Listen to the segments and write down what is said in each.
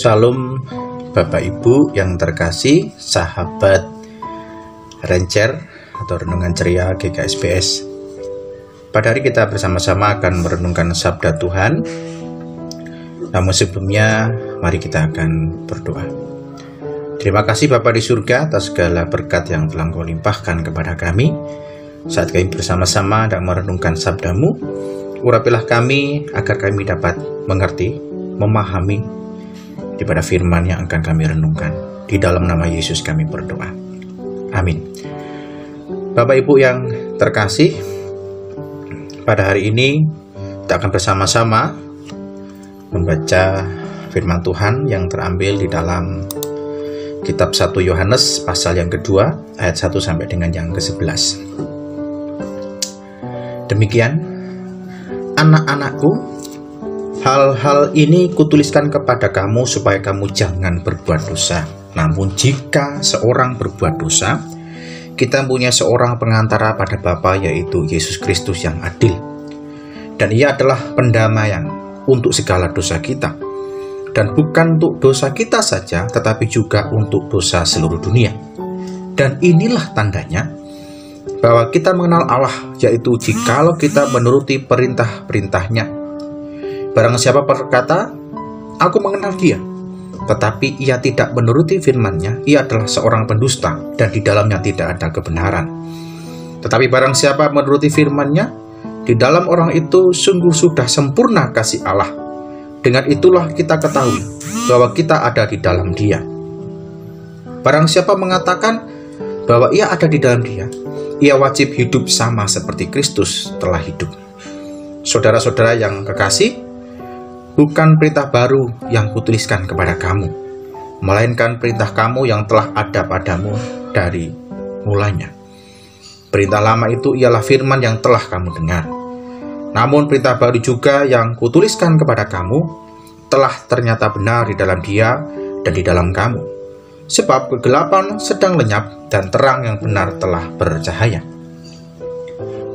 Shalom Bapak Ibu yang terkasih, sahabat Ranger atau Renungan Ceria GKSBS. Pada hari kita bersama-sama akan merenungkan sabda Tuhan. Namun sebelumnya, mari kita akan berdoa. Terima kasih Bapa di surga atas segala berkat yang telah Engkau limpahkan kepada kami. Saat kami bersama-sama dan merenungkan sabda-Mu, urapilah kami agar kami dapat mengerti, memahami daripada firman yang akan kami renungkan. Di dalam nama Yesus kami berdoa. Amin. Bapak Ibu yang terkasih, pada hari ini kita akan bersama-sama membaca firman Tuhan yang terambil di dalam kitab 1 Yohanes pasal yang kedua ayat 1 sampai dengan yang ke-11. Demikian, anak-anakku, hal-hal ini kutuliskan kepada kamu supaya kamu jangan berbuat dosa. Namun jika seorang berbuat dosa, kita punya seorang pengantara pada Bapa, yaitu Yesus Kristus yang adil. Dan ia adalah pendamaian untuk segala dosa kita. Dan bukan untuk dosa kita saja, tetapi juga untuk dosa seluruh dunia. Dan inilah tandanya bahwa kita mengenal Allah, yaitu jikalau kita menuruti perintah-perintahnya. Barang siapa berkata, aku mengenal dia, tetapi ia tidak menuruti firman-Nya, ia adalah seorang pendusta, dan di dalamnya tidak ada kebenaran. Tetapi barang siapa menuruti firman-Nya, di dalam orang itu sungguh sudah sempurna kasih Allah. Dengan itulah kita ketahui bahwa kita ada di dalam Dia. Barang siapa mengatakan bahwa ia ada di dalam Dia, ia wajib hidup sama seperti Kristus telah hidup. Saudara-saudara yang kekasih, bukan perintah baru yang kutuliskan kepada kamu, melainkan perintah kamu yang telah ada padamu dari mulanya. Perintah lama itu ialah firman yang telah kamu dengar. Namun perintah baru juga yang kutuliskan kepada kamu telah ternyata benar di dalam Dia dan di dalam kamu. Sebab kegelapan sedang lenyap dan terang yang benar telah bercahaya.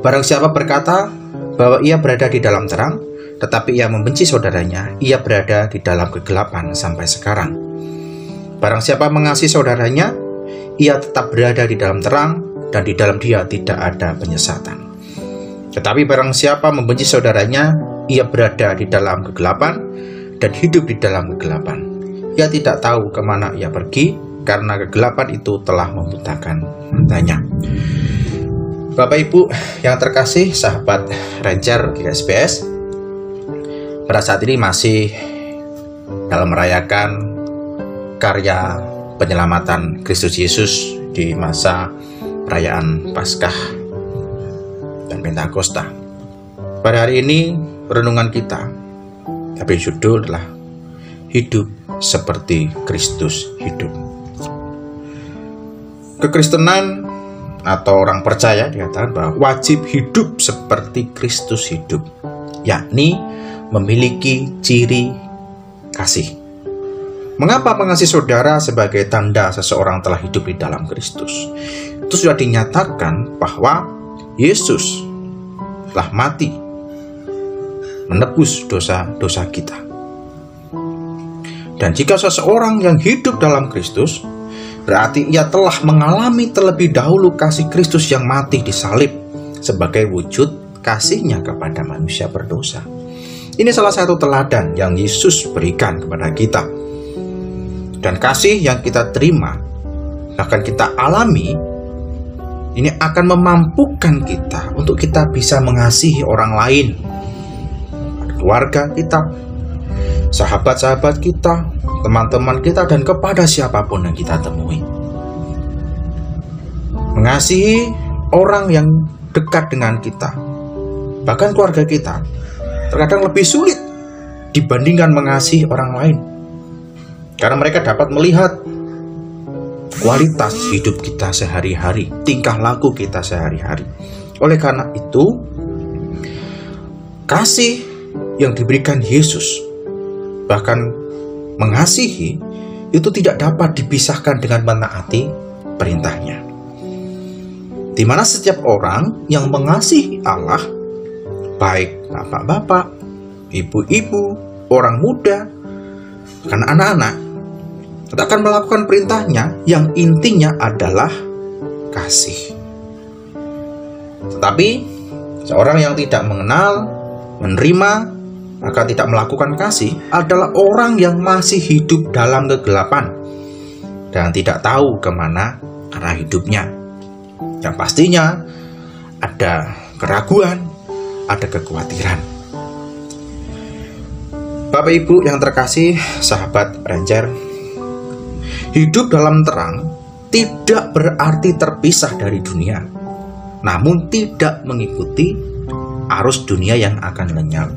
Barang siapa berkata bahwa ia berada di dalam terang, tetapi ia membenci saudaranya, ia berada di dalam kegelapan sampai sekarang. Barang siapa mengasihi saudaranya, ia tetap berada di dalam terang, dan di dalam dia tidak ada penyesatan. Tetapi barang siapa membenci saudaranya, ia berada di dalam kegelapan, dan hidup di dalam kegelapan. Ia tidak tahu kemana ia pergi, karena kegelapan itu telah membutakan matanya. Bapak Ibu yang terkasih, sahabat Ranger GKSBS, pada saat ini masih dalam merayakan karya penyelamatan Kristus Yesus di masa perayaan Paskah dan Pentakosta. Pada hari ini renungan kita, tapi judul adalah hidup seperti Kristus hidup. Kekristenan atau orang percaya dikatakan bahwa wajib hidup seperti Kristus hidup, yakni memiliki ciri kasih. Mengapa mengasihi saudara sebagai tanda seseorang telah hidup di dalam Kristus? Itu sudah dinyatakan bahwa Yesus telah mati menebus dosa-dosa kita. Dan jika seseorang yang hidup dalam Kristus, berarti ia telah mengalami terlebih dahulu kasih Kristus yang mati di salib sebagai wujud kasih-Nya kepada manusia berdosa. Ini salah satu teladan yang Yesus berikan kepada kita. Dan kasih yang kita terima, bahkan kita alami, ini akan memampukan kita untuk kita bisa mengasihi orang lain, keluarga kita, sahabat-sahabat kita, teman-teman kita, dan kepada siapapun yang kita temui. Mengasihi orang yang dekat dengan kita, bahkan keluarga kita, terkadang lebih sulit dibandingkan mengasihi orang lain. Karena mereka dapat melihat kualitas hidup kita sehari-hari, tingkah laku kita sehari-hari. Oleh karena itu, kasih yang diberikan Yesus, bahkan mengasihi, itu tidak dapat dipisahkan dengan menaati perintah-Nya. Di mana setiap orang yang mengasihi Allah, baik bapak-bapak, ibu-ibu, orang muda, karena anak-anak, Kita akan melakukan perintahnya yang intinya adalah kasih. Tetapi seorang yang tidak mengenal, menerima, maka tidak melakukan kasih adalah orang yang masih hidup dalam kegelapan dan tidak tahu kemana arah hidupnya. Yang pastinya ada keraguan, ada kekhawatiran. Bapak Ibu yang terkasih, sahabat Ranger, hidup dalam terang tidak berarti terpisah dari dunia, namun tidak mengikuti arus dunia yang akan lenyap.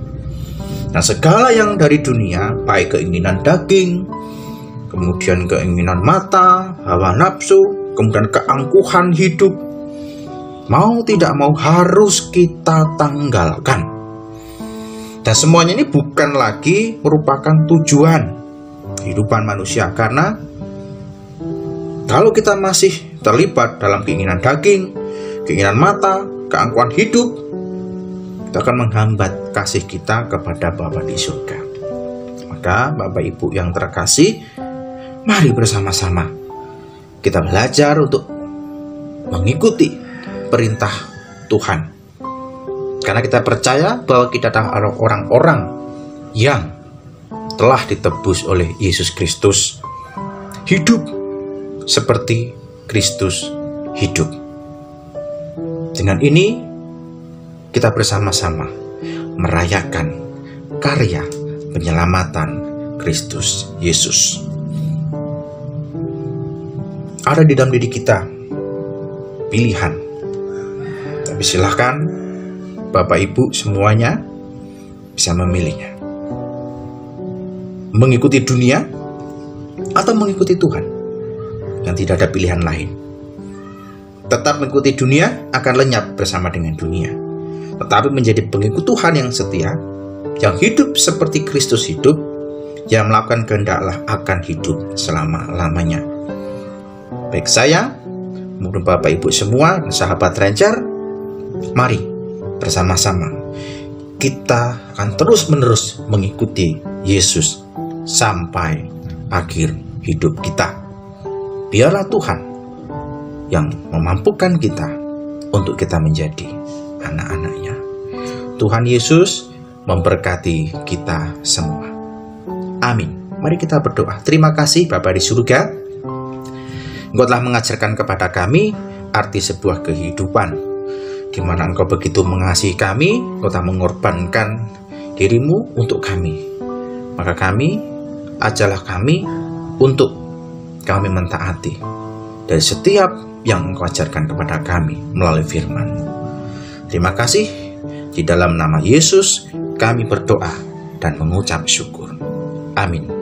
Nah, segala yang dari dunia, baik keinginan daging, kemudian keinginan mata, hawa nafsu, kemudian keangkuhan hidup, mau tidak mau harus kita tanggalkan. Dan semuanya ini bukan lagi merupakan tujuan kehidupan manusia, karena kalau kita masih terlibat dalam keinginan daging, keinginan mata, keangkuhan hidup, itu akan menghambat kasih kita kepada Bapa di surga. Maka Bapak Ibu yang terkasih, mari bersama-sama kita belajar untuk mengikuti perintah Tuhan. Karena kita percaya bahwa kita adalah orang-orang yang telah ditebus oleh Yesus Kristus. Hidup seperti Kristus hidup. Dengan ini kita bersama-sama merayakan karya penyelamatan Kristus Yesus. Ada di dalam diri kita pilihan. Tapi silahkan Bapak Ibu semuanya bisa memilihnya. Mengikuti dunia atau mengikuti Tuhan yang tidak ada pilihan lain. Tetap mengikuti dunia akan lenyap bersama dengan dunia. Tetapi menjadi pengikut Tuhan yang setia, yang hidup seperti Kristus hidup, yang melakukan kehendak Allah akan hidup selama-lamanya. Baik saya, maupun Bapak Ibu semua, sahabat Ranger, mari bersama-sama kita akan terus-menerus mengikuti Yesus sampai akhir hidup kita. Biarlah Tuhan yang memampukan kita untuk kita menjadi anak-anaknya. Tuhan Yesus memberkati kita semua. Amin. Mari kita berdoa. Terima kasih Bapa di surga, Engkau telah mengajarkan kepada kami arti sebuah kehidupan, di mana Engkau begitu mengasihi kami, Engkau telah mengorbankan dirimu untuk kami. Maka kami, ajarlah kami untuk kami mentaati dari setiap yang Engkau ajarkan kepada kami melalui firman-Mu. Terima kasih, di dalam nama Yesus kami berdoa dan mengucap syukur. Amin.